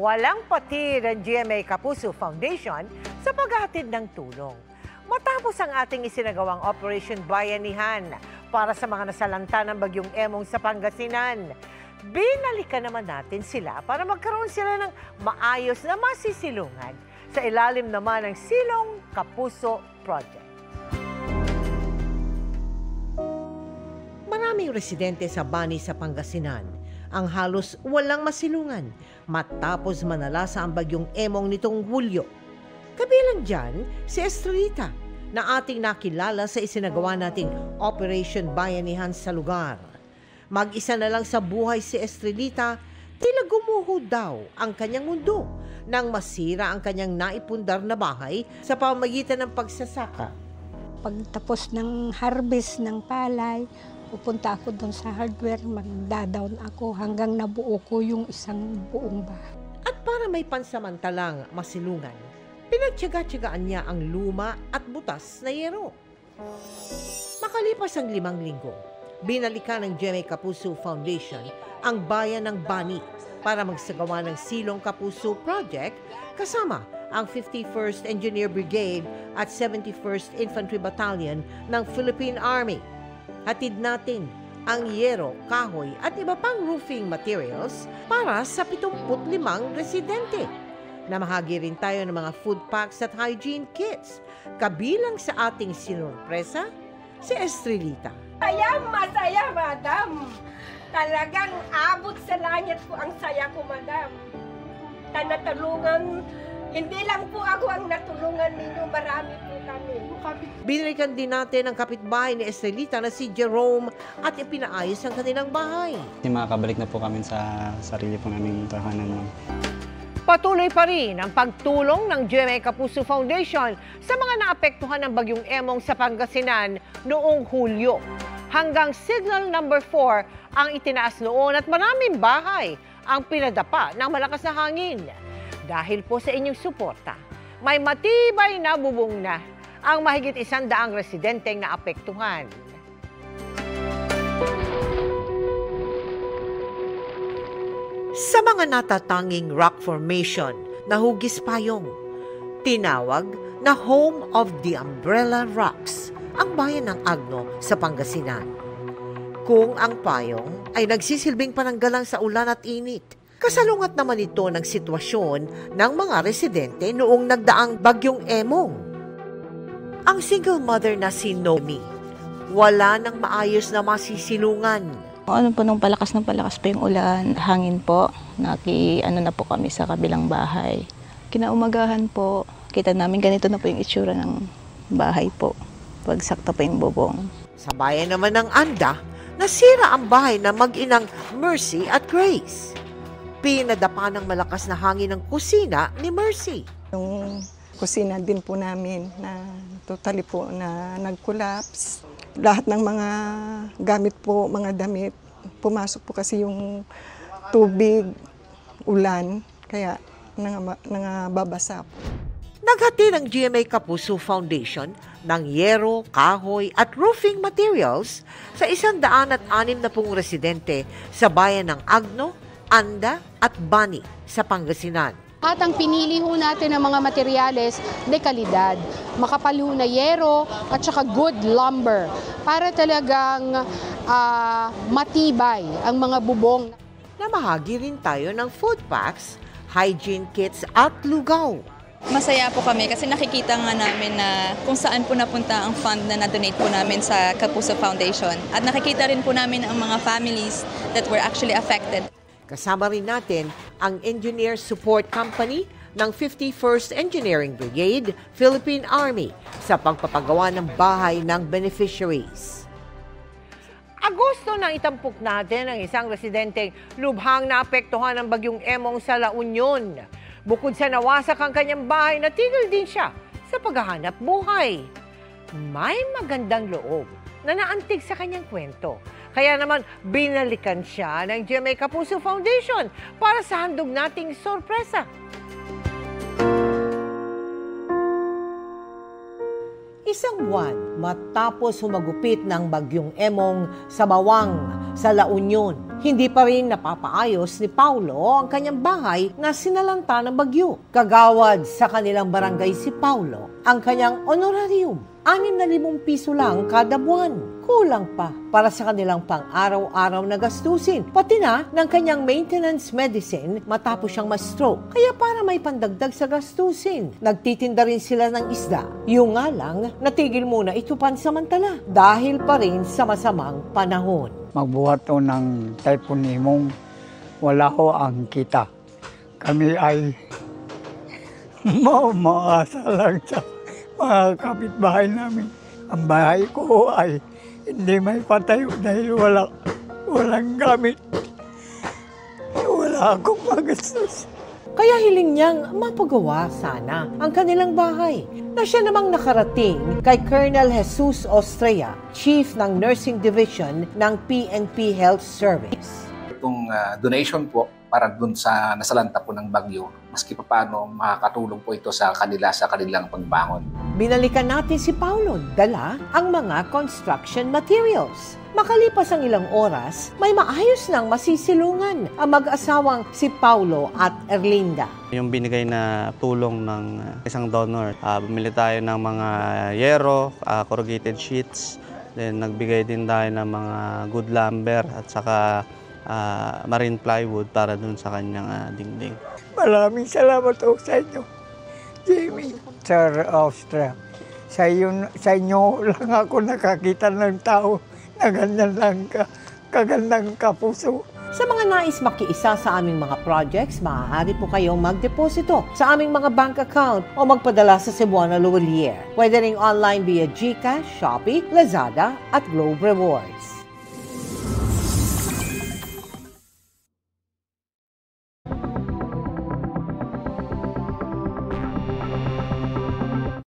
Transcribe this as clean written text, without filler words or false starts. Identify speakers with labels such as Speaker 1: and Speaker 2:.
Speaker 1: walang patid ang GMA Kapuso Foundation sa paghahatid ng tulong. Matapos ang ating isinagawang Operation Bayanihan para sa mga nasalanta ng Bagyong Emong sa Pangasinan, binalikan naman natin sila para magkaroon sila ng maayos na masisilungan sa ilalim naman ng Silong Kapuso Project. Maraming residente sa Bani sa Pangasinan ang halos walang masilungan matapos manalasa ang Bagyong Emong nitong Hulyo. Kabilang dyan si Estrelita na ating nakilala sa isinagawa nating Operation Bayanihan sa lugar. Mag-isa na lang sa buhay si Estrelita, tila gumuho daw ang kanyang mundo nang masira ang kanyang naipundar na bahay sa pamamagitan ng pagsasaka.
Speaker 2: Pagtapos ng harvest ng palay, pupunta ako doon sa hardware, magda-down ako hanggang nabuo ko yung isang buong bahay.
Speaker 1: At para may pansamantalang masilungan, pinagtiyaga-tiyagaan niya ang luma at butas na yero. Makalipas ang 5 linggo, binalikan ng GMA Kapuso Foundation ang bayan ng Bani para magsagawa ng Silong Kapuso Project kasama ang 51st Engineer Brigade at 71st Infantry Battalion ng Philippine Army. Hatid natin ang yero, kahoy at iba pang roofing materials para sa 75 residente. Namahagi rin tayo ng mga food packs at hygiene kits. Kabilang sa ating sinurpresa, si Estrelita.
Speaker 3: Masaya, madam. Talagang abot sa langit po ang saya ko, madam. Natulungan, hindi lang po ako ang natulungan ninyo, marami po kami.
Speaker 1: Binalikan din natin ang kapitbahay ni Estrelita na si Jerome at ipinaayos ang kanilang bahay.
Speaker 4: Makakabalik na po kami sa sarili po naming tahanan.
Speaker 1: Patuloy pa rin ang pagtulong ng GMA Kapuso Foundation sa mga naapektuhan ng Bagyong Emong sa Pangasinan noong Hulyo. Hanggang signal number 4 ang itinaas noon at maraming bahay ang pinadapa ng malakas na hangin. Dahil po sa inyong suporta, may matibay na bubong na ang mahigit 100 residenteng naapektuhan. Sa mga natatanging rock formation na hugis payong, tinawag na Home of the Umbrella Rocks ang bayan ng Agno sa Pangasinan. Kung ang payong ay nagsisilbing pananggalang sa ulan at init, kasalungat naman ito ng sitwasyon ng mga residente noong nagdaang Bagyong Emong. Ang single mother na si Nomi, wala nang maayos na masisilungan.
Speaker 5: Ano po, nung palakas pa yung ulan, hangin po, na po kami sa kabilang bahay. Kinaumagahan po, kita namin ganito na po yung itsura ng bahay po, pagsakta pa yung bubong.
Speaker 1: Sa bayan naman ng Anda, nasira ang bahay na mag-inang Mercy at Grace. Pinadapa ng malakas na hangin ng kusina ni Mercy.
Speaker 6: Yung kusina din po namin na totally po na nag-collapse. Lahat ng mga gamit po, mga damit, pumasok po kasi yung tubig, ulan, kaya nangababasa po.
Speaker 1: Naghati ng GMA Kapuso Foundation ng yero, kahoy at roofing materials sa 160 residente sa bayan ng Agno, Anda at Bani sa Pangasinan.
Speaker 7: At ang pinili ho natin ng mga materyales de kalidad, makapal ho na yero at saka good lumber para talagang matibay ang mga bubong.
Speaker 1: Namahagi rin tayo ng food packs, hygiene kits at lugaw.
Speaker 8: Masaya po kami kasi nakikita nga namin na kung saan po napunta ang fund na na-donate po namin sa Kapuso Foundation. At nakikita rin po namin ang mga families that were actually affected.
Speaker 1: Kasama rin natin ang Engineer Support Company ng 51st Engineering Brigade, Philippine Army sa pagpapagawa ng bahay ng beneficiaries. Agosto nang itampok natin ang isang residenteng lubhang naapektuhan ng Bagyong Emong sa La Union. Bukod sa nawasak ang kanyang bahay, natigil din siya sa paghahanap buhay. May magandang loob na naantig sa kanyang kwento. Kaya naman binalikan siya ng GMA Kapuso Foundation para sa handog nating sorpresa. Isang buwan matapos humagupit ng bagyong Emong sa Bawang sa La Union, hindi pa rin napapaayos ni Paulo ang kanyang bahay na sinalanta ng bagyo. Kagawad sa kanilang barangay si Paulo ang kanyang honorarium. 6,000 piso lang kada buwan. Kulang pa para sa kanilang pang-araw-araw na gastusin, pati na ng kanyang maintenance medicine matapos siyang ma-stroke. Kaya para may pandagdag sa gastusin, nagtitinda rin sila ng isda. Yung nga lang, natigil muna ito pansamantala dahil pa rin sa masamang panahon.
Speaker 9: Magbuhat o ng Typhoon Emong, wala ho ang kita. Kami ay maasa lang sa mga kapitbahay namin. Ang bahay ko ay hindi may patayo dahil walang gamit. Wala akong magastos.
Speaker 1: Kaya hiling niyang mapagawa sana ang kanilang bahay na siya namang nakarating kay Colonel Jesus Ostrea, Chief ng Nursing Division ng PNP Health Service.
Speaker 10: Itong donation po para dun sa nasalanta po ng bagyo, maski pa paano makakatulong po ito sa kanilang pagbangon.
Speaker 1: Binalikan natin si Paulo, dala ang mga construction materials. Makalipas ang ilang oras, may maayos nang masisilungan ang mag-asawang si Paulo at Erlinda.
Speaker 4: Yung binigay na tulong ng isang donor, bumili tayo ng mga yero, corrugated sheets, then nagbigay din tayo ng mga good lumber at saka marine plywood para dun sa kanyang dingding.
Speaker 9: Maraming salamat po sa inyo, Jamie. Sir Austria, sa inyo lang ako nakakita ng tao na ganyan lang kagandang kapuso.
Speaker 1: Sa mga nais makiisa sa aming mga projects, maaari po kayong magdeposito sa aming mga bank account o magpadala sa Cebuana Luwalier. Pwede ring online via GCash, Shopee, Lazada at Globe Rewards.